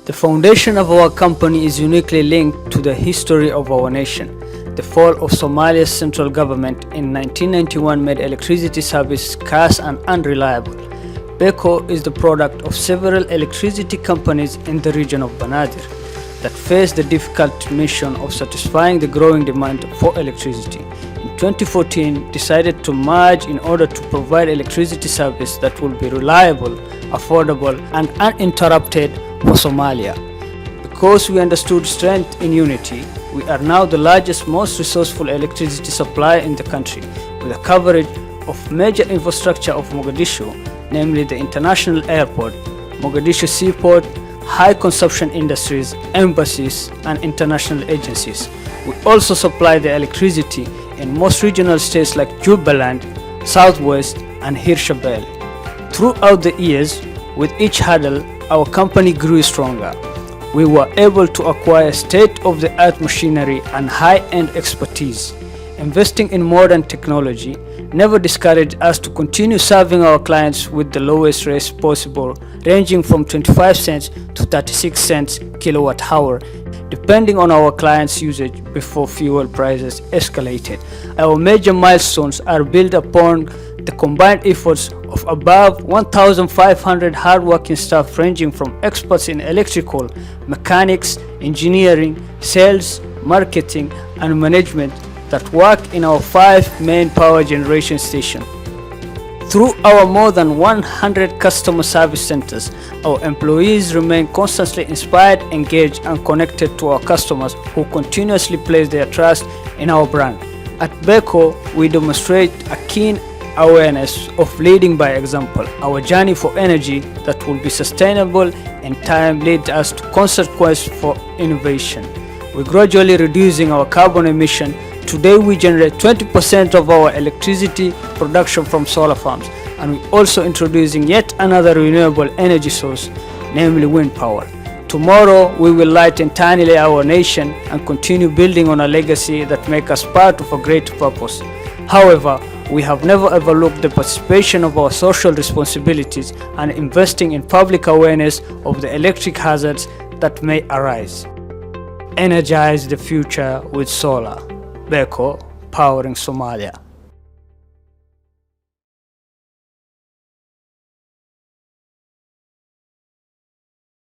The foundation of our company is uniquely linked to the history of our nation. The fall of Somalia's central government in 1991 made electricity service scarce and unreliable. Beco is the product of several electricity companies in the region of Banadir that faced the difficult mission of satisfying the growing demand for electricity. In 2014, decided to merge in order to provide electricity service that will be reliable, affordable, and uninterrupted for Somalia. Because we understood strength in unity, we are now the largest, most resourceful electricity supplier in the country, with a coverage of major infrastructure of Mogadishu, namely the international airport, Mogadishu seaport, high consumption industries, embassies, and international agencies. We also supply the electricity in most regional states like Jubbaland, Southwest, and Hirshabeelle. Throughout the years, with each hurdle, our company grew stronger. We were able to acquire state-of-the-art machinery and high-end expertise. Investing in modern technology never discouraged us to continue serving our clients with the lowest rates possible, ranging from 25 cents to 36 cents kilowatt hour, depending on our clients' usage before fuel prices escalated. Our major milestones are built upon the combined efforts of above 1,500 hard-working staff ranging from experts in electrical, mechanics, engineering, sales, marketing, and management that work in our 5 main power generation stations. Through our more than 100 customer service centers, our employees remain constantly inspired, engaged, and connected to our customers who continuously place their trust in our brand. At Beco, we demonstrate a keen awareness of leading by example. Our journey for energy that will be sustainable in time leads us to constant quest for innovation. We're gradually reducing our carbon emission. Today we generate 20% of our electricity production from solar farms, and we're also introducing yet another renewable energy source, namely wind power. Tomorrow we will light entirely our nation and continue building on a legacy that makes us part of a greater purpose. However, we have never overlooked the participation of our social responsibilities and investing in public awareness of the electric hazards that may arise. Energize the future with solar. Beco, powering Somalia.